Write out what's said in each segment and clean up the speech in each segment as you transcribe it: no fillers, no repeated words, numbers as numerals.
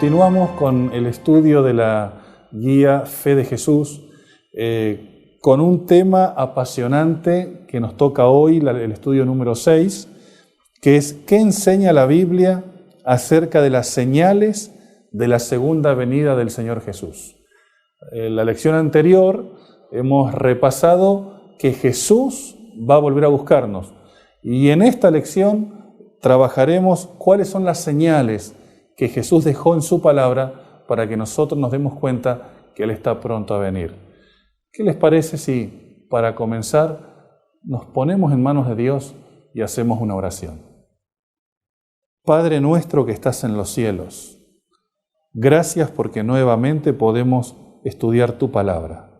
Continuamos con el estudio de la guía Fe de Jesús, con un tema apasionante que nos toca hoy, el estudio número 6, que es ¿qué enseña la Biblia acerca de las señales de la segunda venida del Señor Jesús? En la lección anterior hemos repasado que Jesús va a volver a buscarnos, y en esta lección trabajaremos cuáles son las señales que Jesús dejó en su palabra para que nosotros nos demos cuenta que Él está pronto a venir. ¿Qué les parece si, para comenzar, nos ponemos en manos de Dios y hacemos una oración? Padre nuestro que estás en los cielos, gracias porque nuevamente podemos estudiar tu palabra.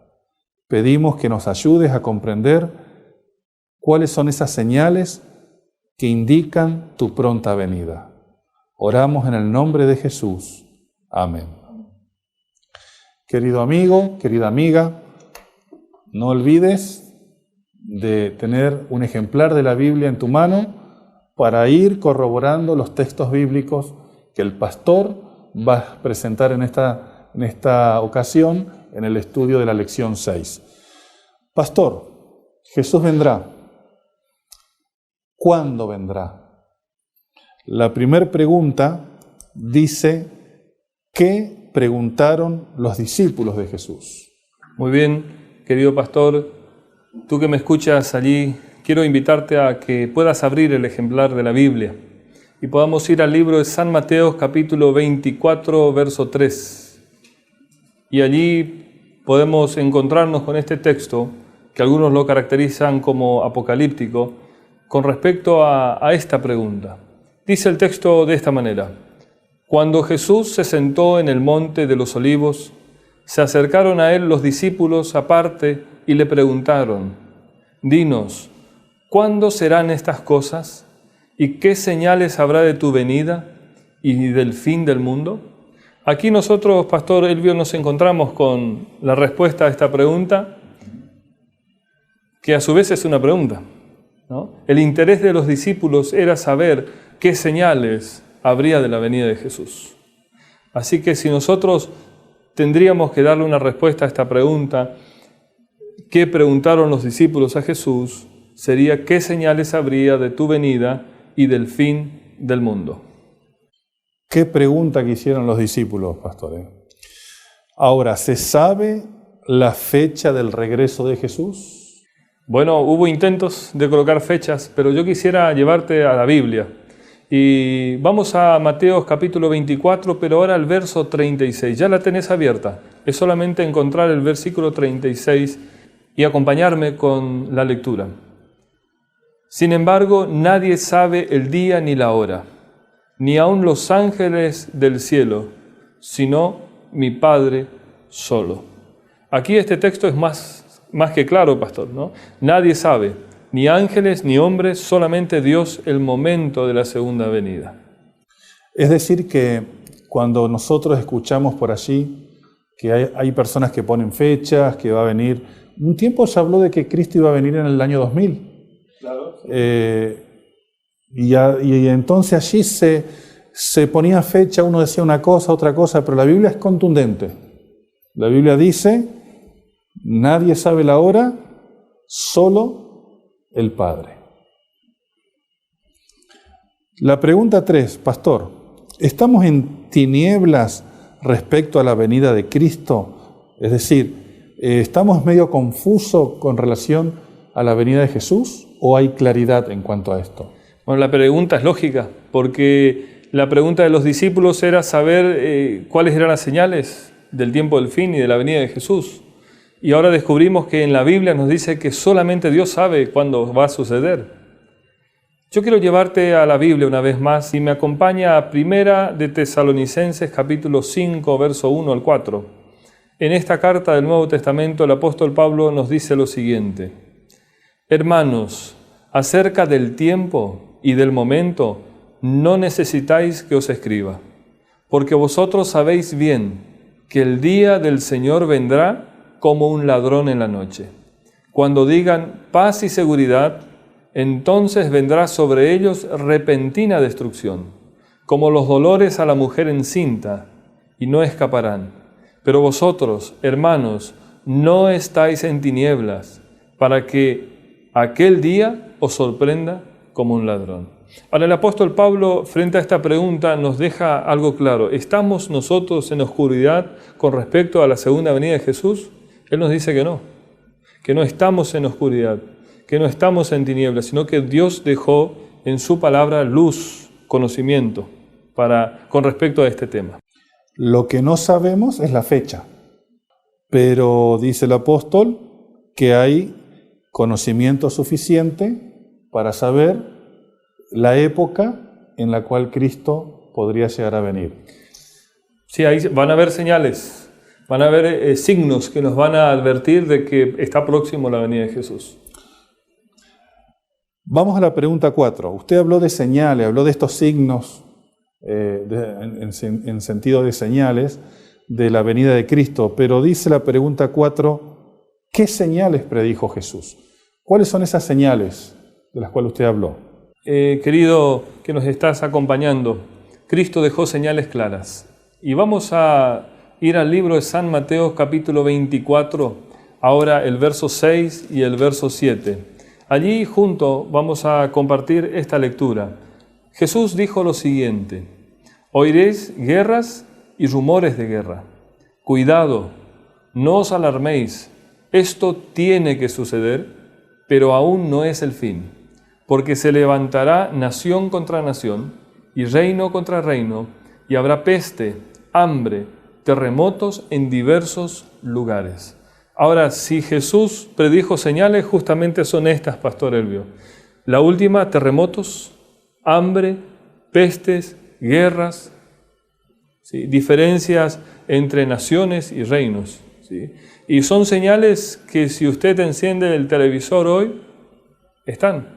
Pedimos que nos ayudes a comprender cuáles son esas señales que indican tu pronta venida. Oramos en el nombre de Jesús. Amén. Querido amigo, querida amiga, no olvides de tener un ejemplar de la Biblia en tu mano para ir corroborando los textos bíblicos que el pastor va a presentar en esta ocasión en el estudio de la lección 6. Pastor, Jesús vendrá. ¿Cuándo vendrá? La primera pregunta dice, ¿qué preguntaron los discípulos de Jesús? Muy bien, querido pastor, tú que me escuchas allí, quiero invitarte a que puedas abrir el ejemplar de la Biblia y podamos ir al libro de San Mateo, capítulo 24, verso 3. Y allí podemos encontrarnos con este texto, que algunos lo caracterizan como apocalíptico, con respecto a esta pregunta. Dice el texto de esta manera: Cuando Jesús se sentó en el monte de los Olivos, se acercaron a él los discípulos aparte y le preguntaron: Dinos, ¿cuándo serán estas cosas? ¿Y qué señales habrá de tu venida y del fin del mundo? Aquí nosotros, Pastor Elvio, nos encontramos con la respuesta a esta pregunta, que a su vez es una pregunta, ¿no? El interés de los discípulos era saber qué señales habría de la venida de Jesús. Así que si nosotros tendríamos que darle una respuesta a esta pregunta, ¿qué preguntaron los discípulos a Jesús? Sería ¿qué señales habría de tu venida y del fin del mundo? ¿Qué pregunta que hicieron los discípulos, pastores? Ahora, ¿se sabe la fecha del regreso de Jesús? Bueno, hubo intentos de colocar fechas, pero yo quisiera llevarte a la Biblia. Y vamos a Mateo capítulo 24, pero ahora al verso 36. Ya la tenés abierta. Es solamente encontrar el versículo 36 y acompañarme con la lectura. Sin embargo, nadie sabe el día ni la hora, ni aun los ángeles del cielo, sino mi Padre solo. Aquí este texto es más que claro, pastor, ¿no? Nadie sabe. Ni ángeles, ni hombres, solamente Dios, el momento de la segunda venida. Es decir que cuando nosotros escuchamos por allí que hay personas que ponen fechas, que va a venir... Un tiempo se habló de que Cristo iba a venir en el año 2000. Claro. Y entonces allí se ponía fecha, uno decía una cosa, otra cosa, pero la Biblia es contundente. La Biblia dice, nadie sabe la hora, solo el Padre. La pregunta 3, pastor, ¿estamos en tinieblas respecto a la venida de Cristo? Es decir, ¿estamos medio confusos con relación a la venida de Jesús o hay claridad en cuanto a esto? Bueno, la pregunta es lógica, porque la pregunta de los discípulos era saber cuáles eran las señales del tiempo del fin y de la venida de Jesús. Y ahora descubrimos que en la Biblia nos dice que solamente Dios sabe cuándo va a suceder. Yo quiero llevarte a la Biblia una vez más y me acompaña a Primera de Tesalonicenses capítulo 5, verso 1 al 4. En esta carta del Nuevo Testamento el apóstol Pablo nos dice lo siguiente: Hermanos, acerca del tiempo y del momento no necesitáis que os escriba, porque vosotros sabéis bien que el día del Señor vendrá como un ladrón en la noche. Cuando digan paz y seguridad, entonces vendrá sobre ellos repentina destrucción, como los dolores a la mujer encinta, y no escaparán. Pero vosotros, hermanos, no estáis en tinieblas, para que aquel día os sorprenda como un ladrón. Ahora el apóstol Pablo, frente a esta pregunta, nos deja algo claro. ¿Estamos nosotros en oscuridad con respecto a la segunda venida de Jesús? Él nos dice que no estamos en oscuridad, que no estamos en tinieblas, sino que Dios dejó en su palabra luz, conocimiento, con respecto a este tema. Lo que no sabemos es la fecha, pero dice el apóstol que hay conocimiento suficiente para saber la época en la cual Cristo podría llegar a venir. Sí, ahí van a haber señales, van a haber signos que nos van a advertir de que está próximo la venida de Jesús. Vamos a la pregunta 4. Usted habló de señales, habló de estos signos en sentido de señales de la venida de Cristo, pero dice la pregunta 4, ¿qué señales predijo Jesús? ¿Cuáles son esas señales de las cuales usted habló? Querido que nos estás acompañando, Cristo dejó señales claras. Y vamos a ir al libro de San Mateo capítulo 24, ahora el verso 6 y el verso 7. Allí junto vamos a compartir esta lectura. Jesús dijo lo siguiente: oiréis guerras y rumores de guerra. Cuidado, no os alarméis, esto tiene que suceder, pero aún no es el fin. Porque se levantará nación contra nación y reino contra reino, y habrá peste, hambre, terremotos en diversos lugares. Ahora, si Jesús predijo señales, justamente son estas, Pastor Elvio. La última, terremotos, hambre, pestes, guerras, ¿sí? Diferencias entre naciones y reinos, ¿sí? Y son señales que si usted enciende el televisor hoy, están.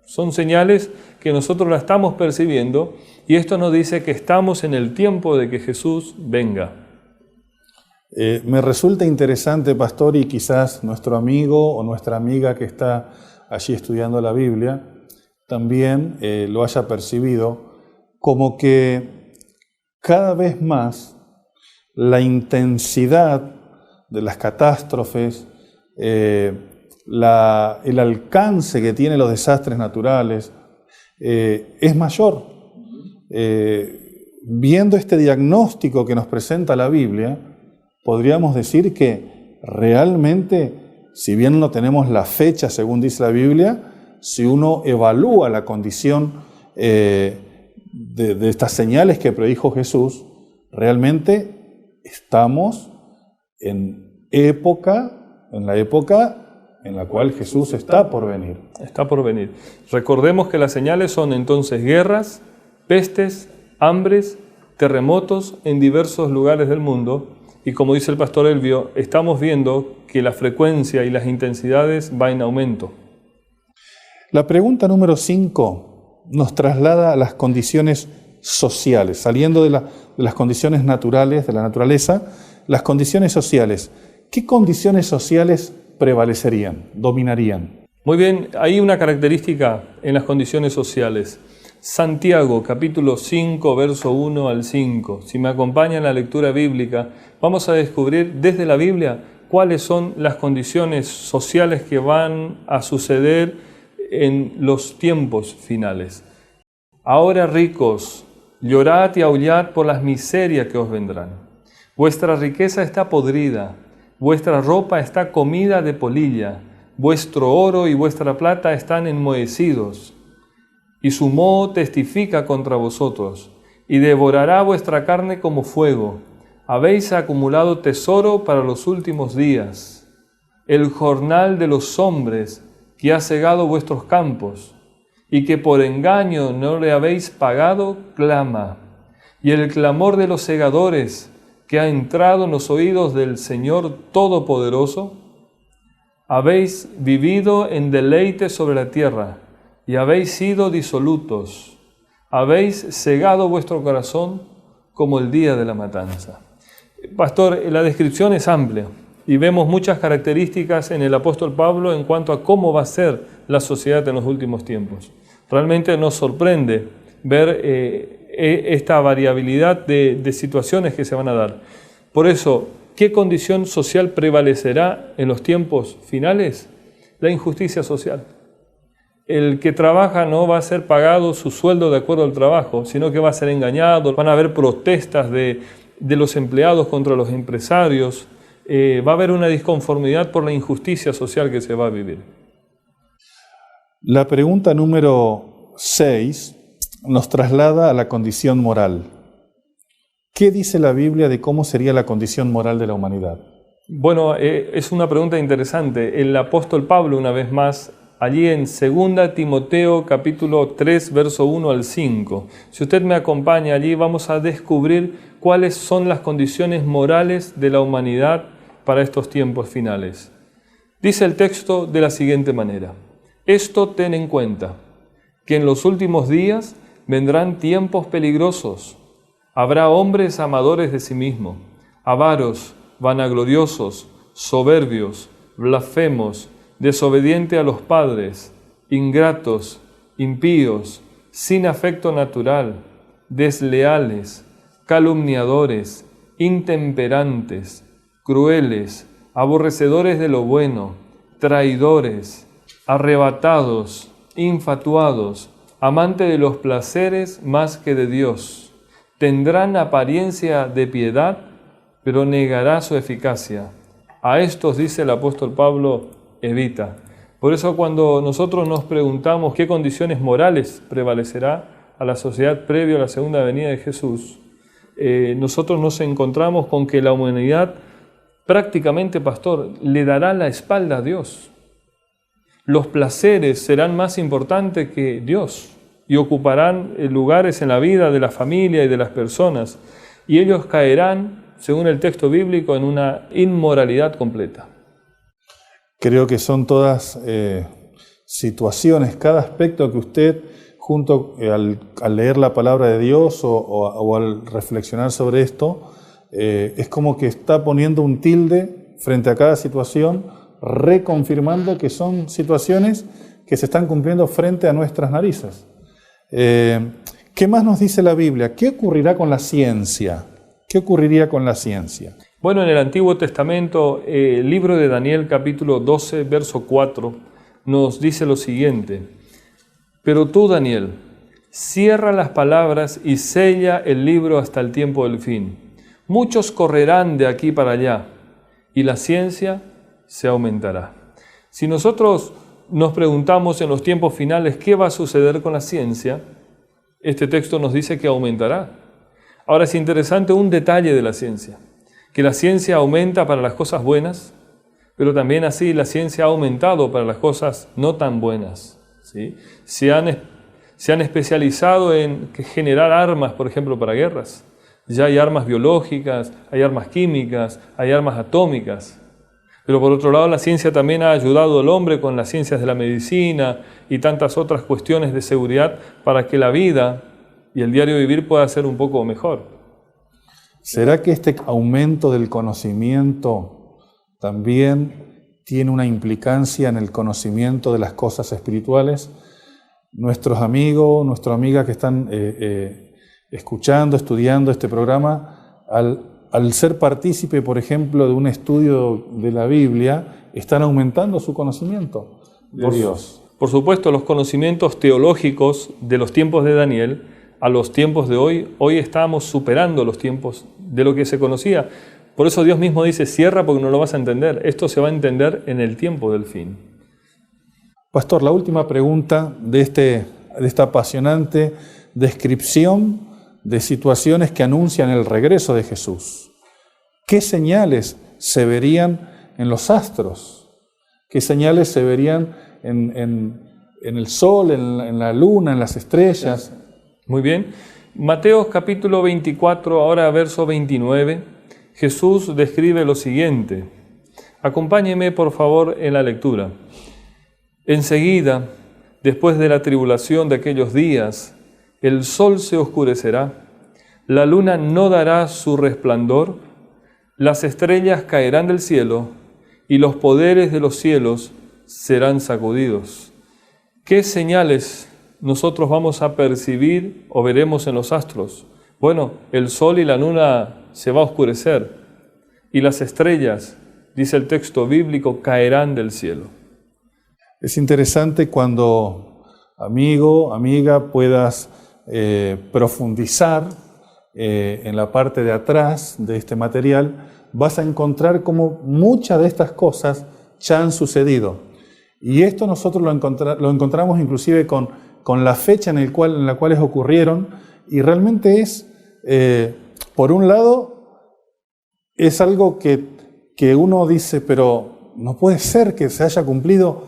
Son señales que nosotros la estamos percibiendo y esto nos dice que estamos en el tiempo de que Jesús venga. Me resulta interesante, pastor, y quizás nuestro amigo o nuestra amiga que está allí estudiando la Biblia también lo haya percibido, como que cada vez más la intensidad de las catástrofes, el alcance que tienen los desastres naturales es mayor. Viendo este diagnóstico que nos presenta la Biblia, podríamos decir que realmente, si bien no tenemos la fecha según dice la Biblia, si uno evalúa la condición de estas señales que predijo Jesús, realmente estamos en la época en la cual Jesús está por venir. Está por venir. Recordemos que las señales son entonces guerras, pestes, hambres, terremotos en diversos lugares del mundo. Y como dice el pastor Elvio, estamos viendo que la frecuencia y las intensidades van en aumento. La pregunta número 5 nos traslada a las condiciones sociales, saliendo de las condiciones naturales, de la naturaleza, las condiciones sociales. ¿Qué condiciones sociales prevalecerían, dominarían? Muy bien, hay una característica en las condiciones sociales. Santiago, capítulo 5, verso 1 al 5. Si me acompaña en la lectura bíblica, vamos a descubrir desde la Biblia cuáles son las condiciones sociales que van a suceder en los tiempos finales. Ahora, ricos, llorad y aullad por las miserias que os vendrán. Vuestra riqueza está podrida, vuestra ropa está comida de polilla, vuestro oro y vuestra plata están enmohecidos, y su moho testifica contra vosotros, y devorará vuestra carne como fuego. Habéis acumulado tesoro para los últimos días. El jornal de los hombres que ha cegado vuestros campos, y que por engaño no le habéis pagado, clama. Y el clamor de los segadores que ha entrado en los oídos del Señor Todopoderoso. Habéis vivido en deleite sobre la tierra, y habéis sido disolutos. Habéis cegado vuestro corazón como el día de la matanza. Pastor, la descripción es amplia y vemos muchas características en el apóstol Pablo en cuanto a cómo va a ser la sociedad en los últimos tiempos. Realmente nos sorprende ver esta variabilidad de situaciones que se van a dar. Por eso, ¿qué condición social prevalecerá en los tiempos finales? La injusticia social. El que trabaja no va a ser pagado su sueldo de acuerdo al trabajo, sino que va a ser engañado. Van a haber protestas de los empleados contra los empresarios. Va a haber una disconformidad por la injusticia social que se va a vivir. La pregunta número 6 nos traslada a la condición moral. ¿Qué dice la Biblia de cómo sería la condición moral de la humanidad? Bueno, es una pregunta interesante. El apóstol Pablo, una vez más, allí en 2 Timoteo capítulo 3, verso 1 al 5. Si usted me acompaña allí, vamos a descubrir cuáles son las condiciones morales de la humanidad para estos tiempos finales. Dice el texto de la siguiente manera: esto ten en cuenta, que en los últimos días vendrán tiempos peligrosos. Habrá hombres amadores de sí mismos, avaros, vanagloriosos, soberbios, blasfemos, desobedientes a los padres, ingratos, impíos, sin afecto natural, desleales, calumniadores, intemperantes, crueles, aborrecedores de lo bueno, traidores, arrebatados, infatuados, amantes de los placeres más que de Dios. Tendrán apariencia de piedad, pero negará su eficacia. A estos, dice el apóstol Pablo, evita. Por eso cuando nosotros nos preguntamos qué condiciones morales prevalecerá a la sociedad previo a la segunda venida de Jesús, nosotros nos encontramos con que la humanidad prácticamente, pastor, le dará la espalda a Dios. Los placeres serán más importantes que Dios y ocuparán lugares en la vida de la familia y de las personas. Y ellos caerán, según el texto bíblico, en una inmoralidad completa. Creo que son todas situaciones, cada aspecto que usted, junto al leer la palabra de Dios o al reflexionar sobre esto, es como que está poniendo un tilde frente a cada situación, reconfirmando que son situaciones que se están cumpliendo frente a nuestras narices. ¿Qué más nos dice la Biblia? ¿Qué ocurrirá con la ciencia? ¿Qué ocurriría con la ciencia? Bueno, en el Antiguo Testamento, el libro de Daniel, capítulo 12, verso 4, nos dice lo siguiente: pero tú, Daniel, cierra las palabras y sella el libro hasta el tiempo del fin. Muchos correrán de aquí para allá, y la ciencia se aumentará. Si nosotros nos preguntamos en los tiempos finales qué va a suceder con la ciencia, este texto nos dice que aumentará. Ahora es interesante un detalle de la ciencia, que la ciencia aumenta para las cosas buenas, pero también así la ciencia ha aumentado para las cosas no tan buenas, ¿sí? Se han especializado en generar armas, por ejemplo, para guerras. Ya hay armas biológicas, hay armas químicas, hay armas atómicas. Pero por otro lado, la ciencia también ha ayudado al hombre con las ciencias de la medicina y tantas otras cuestiones de seguridad para que la vida y el diario vivir pueda ser un poco mejor. ¿Será que este aumento del conocimiento también tiene una implicancia en el conocimiento de las cosas espirituales? Nuestros amigos, nuestras amigas que están escuchando, estudiando este programa, al ser partícipe, por ejemplo, de un estudio de la Biblia, están aumentando su conocimiento de Dios. Por supuesto, los conocimientos teológicos de los tiempos de Daniel a los tiempos de hoy estamos superando los tiempos de lo que se conocía. Por eso Dios mismo dice, cierra porque no lo vas a entender. Esto se va a entender en el tiempo del fin. Pastor, la última pregunta de esta apasionante descripción de situaciones que anuncian el regreso de Jesús. ¿Qué señales se verían en los astros? ¿Qué señales se verían en el sol, en la luna, en las estrellas? Muy bien. Mateo capítulo 24, ahora verso 29, Jesús describe lo siguiente. Acompáñeme por favor en la lectura. Enseguida, después de la tribulación de aquellos días, el sol se oscurecerá, la luna no dará su resplandor, las estrellas caerán del cielo y los poderes de los cielos serán sacudidos. ¿Qué señales nosotros vamos a percibir o veremos en los astros? Bueno, el sol y la luna se va a oscurecer y las estrellas, dice el texto bíblico, caerán del cielo. Es interesante cuando, amigo, amiga, puedas profundizar en la parte de atrás de este material, vas a encontrar cómo muchas de estas cosas ya han sucedido. Y esto nosotros lo encontramos inclusive con la fecha en la cual ocurrieron, y realmente es, por un lado, es algo que uno dice, pero no puede ser que se haya cumplido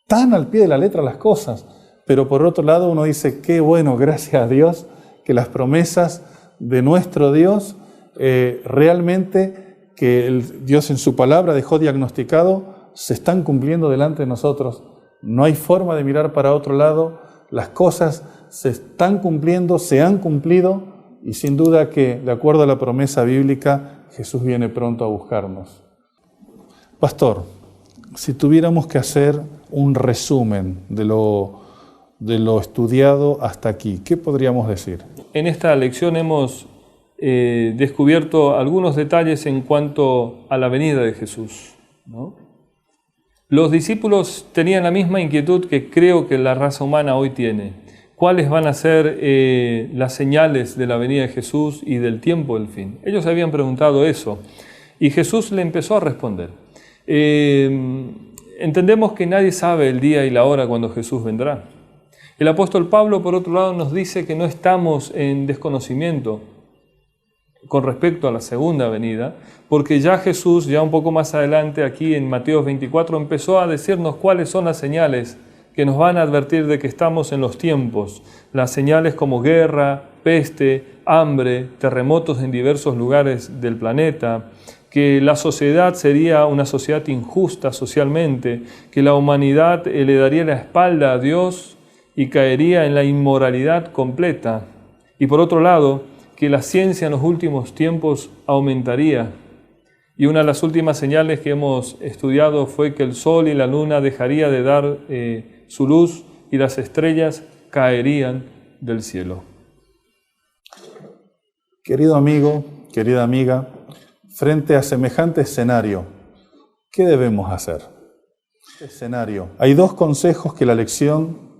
tan al pie de la letra las cosas. Pero por otro lado uno dice, qué bueno, gracias a Dios, que las promesas de nuestro Dios realmente, que Dios en su palabra dejó diagnosticado, se están cumpliendo delante de nosotros. No hay forma de mirar para otro lado, las cosas se están cumpliendo, se han cumplido, y sin duda que, de acuerdo a la promesa bíblica, Jesús viene pronto a buscarnos. Pastor, si tuviéramos que hacer un resumen de lo estudiado hasta aquí, ¿qué podríamos decir? En esta lección hemos descubierto algunos detalles en cuanto a la venida de Jesús, ¿no? Los discípulos tenían la misma inquietud que creo que la raza humana hoy tiene. ¿Cuáles van a ser las señales de la venida de Jesús y del tiempo del fin? Ellos habían preguntado eso y Jesús le empezó a responder. Entendemos que nadie sabe el día y la hora cuando Jesús vendrá. El apóstol Pablo, por otro lado, nos dice que no estamos en desconocimiento con respecto a la segunda venida, porque ya Jesús, ya un poco más adelante, aquí en Mateo 24, empezó a decirnos cuáles son las señales que nos van a advertir de que estamos en los tiempos. Las señales como guerra, peste, hambre, terremotos en diversos lugares del planeta, que la sociedad sería una sociedad injusta socialmente, que la humanidad le daría la espalda a Dios y caería en la inmoralidad completa. Y por otro lado, que la ciencia en los últimos tiempos aumentaría. Y una de las últimas señales que hemos estudiado fue que el sol y la luna dejaría de dar su luz y las estrellas caerían del cielo. Querido amigo, querida amiga, frente a semejante escenario, ¿qué debemos hacer? Hay dos consejos que la lección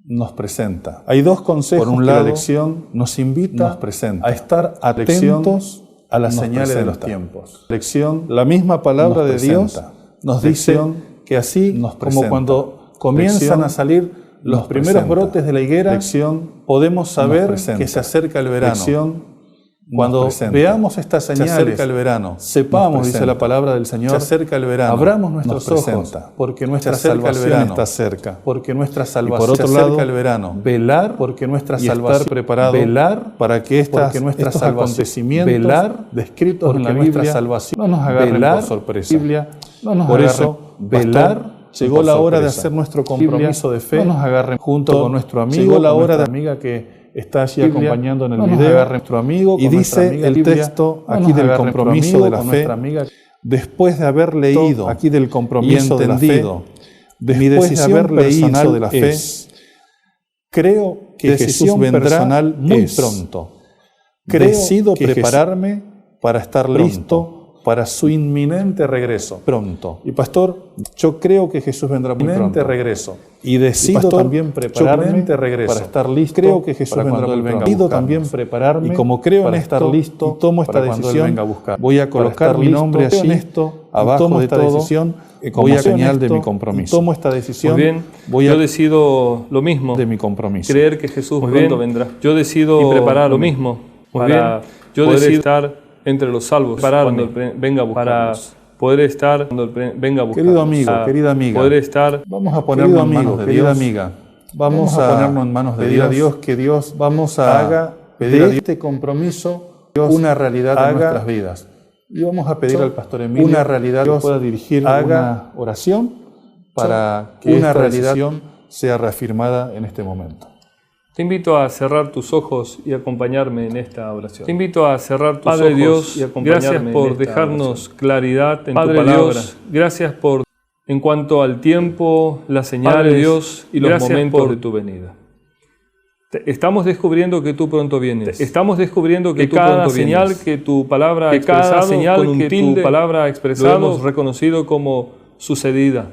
nos presenta. Hay dos consejos. Por un lado, la lección nos invita a estar atentos a las señales de los tiempos. La misma palabra de Dios nos dice que así como cuando comienzan a salir los primeros brotes de la higuera, podemos saber que se acerca el verano. Cuando veamos estas señales, se acerca el verano. Sepamos, dice la palabra del Señor, se acerca el verano. Abramos nuestros ojos, porque nuestra salvación está cerca. Porque nuestra salvación está cerca el verano. Velar, porque nuestra salvación estar preparado. Velar, para que estos acontecimientos descritos en la Biblia no nos agarren por sorpresa. Por eso, velar. Llegó la hora de hacer nuestro compromiso de fe. No nos agarren junto con nuestro amigo. Llegó la hora de amiga que está allí acompañando en el video, nuestro amigo, y dice el texto aquí del compromiso de la fe, después de haber leído aquí del compromiso de la fe, mi decisión personal de la fe, creo que Jesús vendrá muy pronto. Decido prepararme para estar listo para su inminente regreso. Pronto. Y pastor, yo creo que Jesús vendrá muy pronto. Regreso. Y decido también prepararme para estar listo. Creo que Jesús vendrá muy pronto. Decido también prepararme. Y como creo en estar listo, tomo esta decisión. Voy a colocar mi nombre allí, abajo de esta decisión, como señal de mi compromiso. Tomo esta decisión. Muy bien. Yo decido lo mismo. De mi compromiso. Creer que Jesús pronto vendrá. Yo decido preparar lo mismo. Para yo decido estar entre los salvos, cuando venga a buscarnos, para poder estar cuando venga a buscarnos. Querido amigo, querida amiga, poder estar, vamos a ponernos en manos de Dios, amiga. Vamos a ponernos en manos de Dios, que Dios haga de este compromiso una realidad en nuestras vidas. Y vamos a pedir al pastor Emilio una realidad que pueda dirigir una oración para que esta decisión sea reafirmada en este momento. Te invito a cerrar tus ojos y acompañarme en esta oración. Te invito a cerrar tus ojos Dios, y acompañarme. Gracias por dejarnos claridad en tu palabra. Dios, gracias por, en cuanto al tiempo, las señales, Dios y los momentos de tu venida. Estamos descubriendo que tú pronto vienes. Estamos descubriendo que cada señal que tu palabra ha expresado, con un tilde, tu palabra ha expresado, lo hemos reconocido como sucedida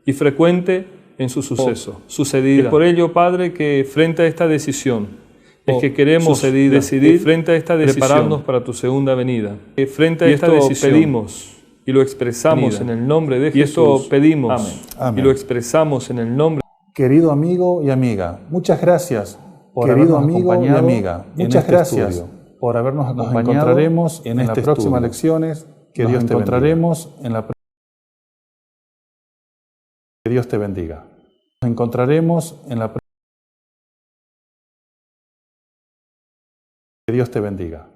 y frecuente en su suceso. Sucedida. Es por ello, Padre, que frente a esta decisión, es que queremos decidir frente a esta decisión, prepararnos para tu segunda venida. Frente a esta decisión pedimos y lo expresamos en el nombre de Jesús. Y esto pedimos y lo expresamos en el nombre. Querido amigo y amiga, muchas gracias por habernos acompañado muchas gracias por habernos acompañado. Nos encontraremos en las próximas lecciones. Que Dios te bendiga. Que Dios te bendiga. Nos encontraremos en la. Que Dios te bendiga.